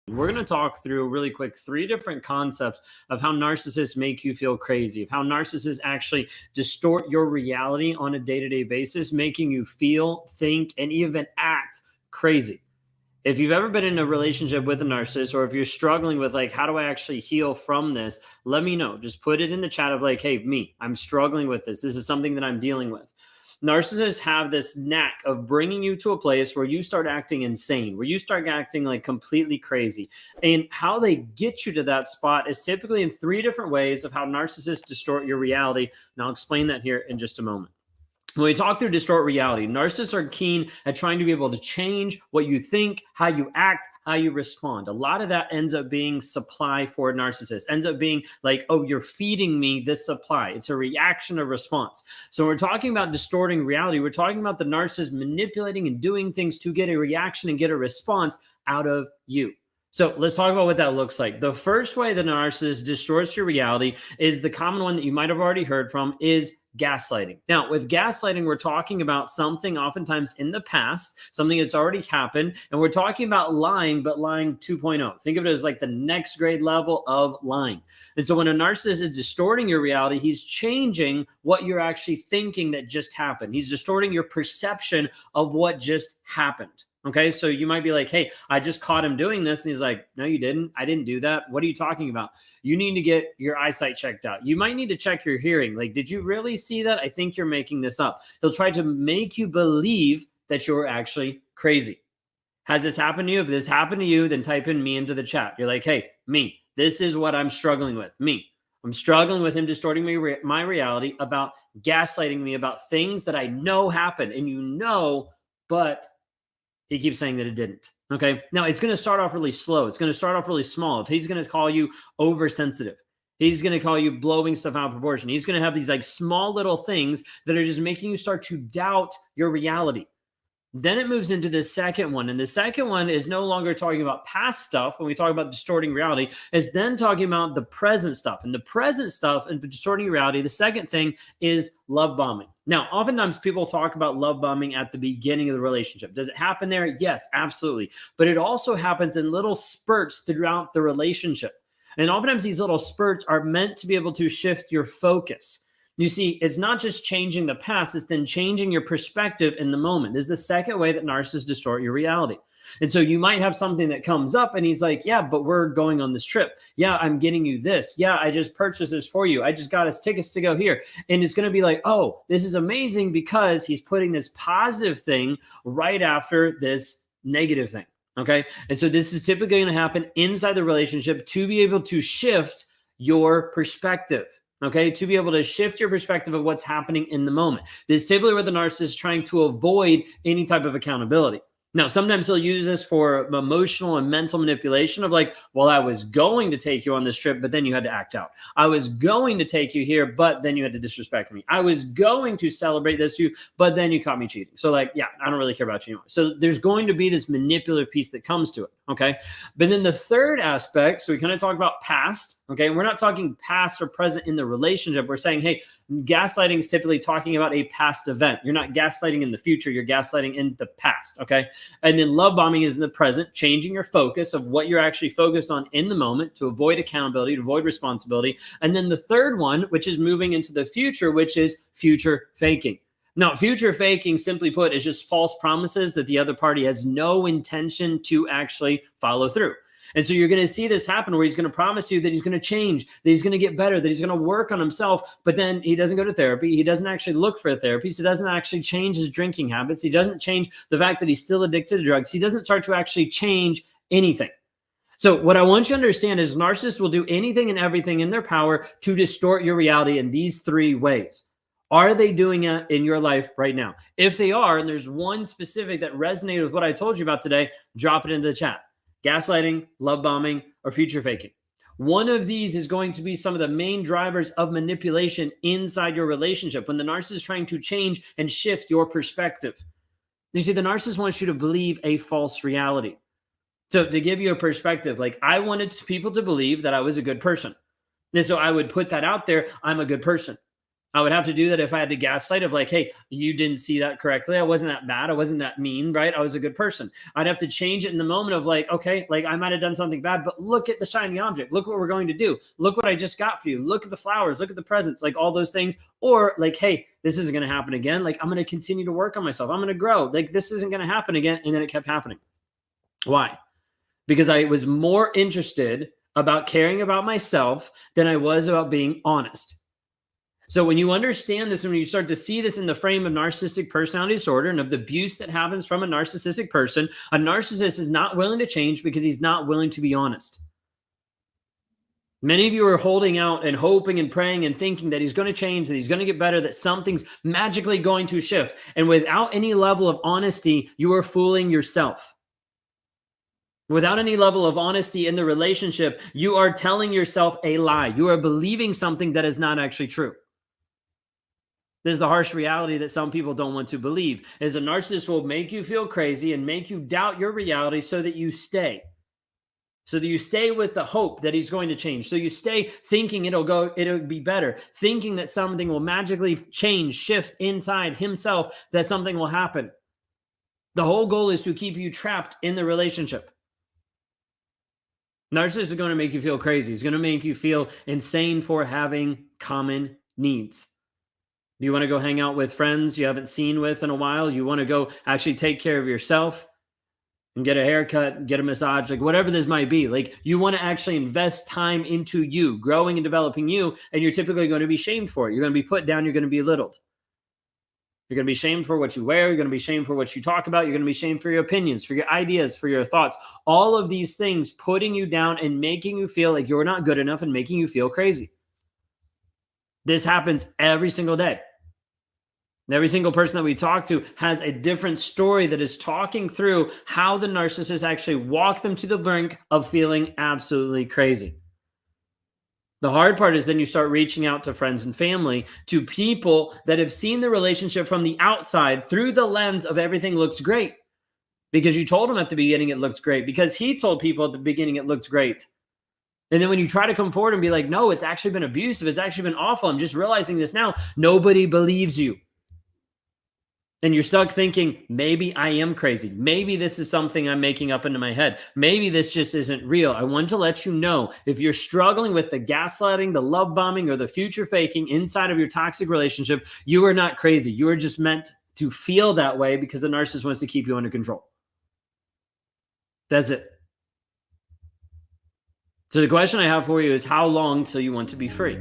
We're going to talk through really quick three different concepts of how narcissists make you feel crazy, of how narcissists actually distort your reality on a day to day basis, making you feel, think, and even act crazy. If you've ever been in a relationship with a narcissist, or if you're struggling with like, how do I actually heal from this? Let me know. Just put it in the chat of like, hey, I'm struggling with this. This is something that I'm dealing with. Narcissists have this knack of bringing you to a place where you start acting insane, where you start acting like completely crazy. And how they get you to that spot is typically in three different ways of how narcissists distort your reality. And I'll explain that here in just a moment. When we talk through distort reality, narcissists are keen at trying to be able to change what you think, how you act, how you respond. A lot of that ends up being supply for a narcissist, ends up being like, oh, you're feeding me this supply. It's a reaction or response. So when we're talking about distorting reality, we're talking about the narcissist manipulating and doing things to get a reaction and get a response out of you. So let's talk about what that looks like. The first way that a narcissist distorts your reality is the common one that you might have already heard from is gaslighting. Now, with gaslighting, we're talking about something oftentimes in the past, something that's already happened, and we're talking about lying, but lying 2.0. Think of it as like the next grade level of lying. And so when a narcissist is distorting your reality, he's changing what you're actually thinking that just happened. He's distorting your perception of what just happened. Okay, so you might be like, hey, I just caught him doing this. And he's like, no, you didn't. I didn't do that. What are you talking about? You need to get your eyesight checked out. You might need to check your hearing. Like, did you really see that? I think you're making this up. He'll try to make you believe that you're actually crazy. Has this happened to you? If this happened to you, then type in me into the chat. You're like, hey, me, this is what I'm struggling with. Me. I'm struggling with him distorting my reality, about gaslighting me about things that I know happened. And you know, but he keeps saying that it didn't. Okay. Now it's going to start off really slow. It's going to start off really small. If he's going to call you oversensitive, he's going to call you blowing stuff out of proportion. He's going to have these like small little things that are just making you start to doubt your reality. Then it moves into the second one. And the second one is no longer talking about past stuff. When we talk about distorting reality, it's then talking about the present stuff. And the present stuff and distorting reality, the second thing is love bombing. Now, oftentimes people talk about love bombing at the beginning of the relationship. Does it happen there? Yes, absolutely. But it also happens in little spurts throughout the relationship. And oftentimes these little spurts are meant to be able to shift your focus. You see, it's not just changing the past, it's then changing your perspective in the moment. This is the second way that narcissists distort your reality. And so you might have something that comes up and he's like, yeah, but we're going on this trip. Yeah, I'm getting you this. Yeah, I just purchased this for you. I just got us tickets to go here. And it's going to be like, oh, this is amazing, because he's putting this positive thing right after this negative thing. Okay. And so this is typically going to happen inside the relationship to be able to shift your perspective. Okay, to be able to shift your perspective of what's happening in the moment. This is typically where the narcissist is trying to avoid any type of accountability. Now, sometimes he'll use this for emotional and mental manipulation of like, well, I was going to take you on this trip, but then you had to act out. I was going to take you here, but then you had to disrespect me. I was going to celebrate this with you, but then you caught me cheating. So like, yeah, I don't really care about you anymore. So there's going to be this manipulative piece that comes to it. Okay. But then the third aspect, so we kind of talk about past. Okay. We're not talking past or present in the relationship. We're saying, hey, gaslighting is typically talking about a past event. You're not gaslighting in the future. You're gaslighting in the past. Okay. And then love bombing is in the present, changing your focus of what you're actually focused on in the moment to avoid accountability, to avoid responsibility. And then the third one, which is moving into the future, which is future faking. Now, future faking, simply put, is just false promises that the other party has no intention to actually follow through. And so you're going to see this happen where he's going to promise you that he's going to change, that he's going to get better, that he's going to work on himself, but then he doesn't go to therapy. He doesn't actually look for a therapist. He doesn't actually change his drinking habits. He doesn't change the fact that he's still addicted to drugs. He doesn't start to actually change anything. So what I want you to understand is narcissists will do anything and everything in their power to distort your reality in these three ways. Are they doing it in your life right now? If they are, and there's one specific that resonated with what I told you about today, drop it into the chat. Gaslighting, love bombing, or future faking. One of these is going to be some of the main drivers of manipulation inside your relationship when the narcissist is trying to change and shift your perspective. You see, the narcissist wants you to believe a false reality. So to give you a perspective, like I wanted people to believe that I was a good person. And so I would put that out there, I'm a good person. I would have to do that if I had to gaslight of like, hey, you didn't see that correctly. I wasn't that bad. I wasn't that mean, right? I was a good person. I'd have to change it in the moment of like, okay, like I might have done something bad, but look at the shiny object. Look what we're going to do. Look what I just got for you. Look at the flowers. Look at the presents, like all those things. Or like, hey, this isn't going to happen again. Like I'm going to continue to work on myself. I'm going to grow. Like this isn't going to happen again. And then it kept happening. Why? Because I was more interested about caring about myself than I was about being honest. So when you understand this, and when you start to see this in the frame of narcissistic personality disorder and of the abuse that happens from a narcissistic person, a narcissist is not willing to change because he's not willing to be honest. Many of you are holding out and hoping and praying and thinking that he's going to change, that he's going to get better, that something's magically going to shift. And without any level of honesty, you are fooling yourself. Without any level of honesty in the relationship, you are telling yourself a lie. You are believing something that is not actually true. This is the harsh reality that some people don't want to believe, is a narcissist will make you feel crazy and make you doubt your reality so that you stay. So that you stay with the hope that he's going to change. So you stay thinking it'll be better, thinking that something will magically change, shift inside himself, that something will happen. The whole goal is to keep you trapped in the relationship. Narcissist is going to make you feel crazy. He's going to make you feel insane for having common needs. You want to go hang out with friends you haven't seen with in a while. You want to go actually take care of yourself and get a haircut, get a massage, like whatever this might be. Like you want to actually invest time into you, growing and developing you, and you're typically going to be shamed for it. You're going to be put down. You're going to be belittled. You're going to be shamed for what you wear. You're going to be shamed for what you talk about. You're going to be shamed for your opinions, for your ideas, for your thoughts. All of these things putting you down and making you feel like you're not good enough and making you feel crazy. This happens every single day. And every single person that we talk to has a different story that is talking through how the narcissist actually walked them to the brink of feeling absolutely crazy. The hard part is then you start reaching out to friends and family, to people that have seen the relationship from the outside through the lens of everything looks great. Because you told them at the beginning it looks great. Because he told people at the beginning it looked great. And then when you try to come forward and be like, no, it's actually been abusive. It's actually been awful. I'm just realizing this now. Nobody believes you. And you're stuck thinking, maybe I am crazy. Maybe this is something I'm making up into my head. Maybe this just isn't real. I want to let you know, if you're struggling with the gaslighting, the love bombing, or the future faking inside of your toxic relationship, you are not crazy. You are just meant to feel that way because the narcissist wants to keep you under control. That's it. So the question I have for you is, how long till you want to be free?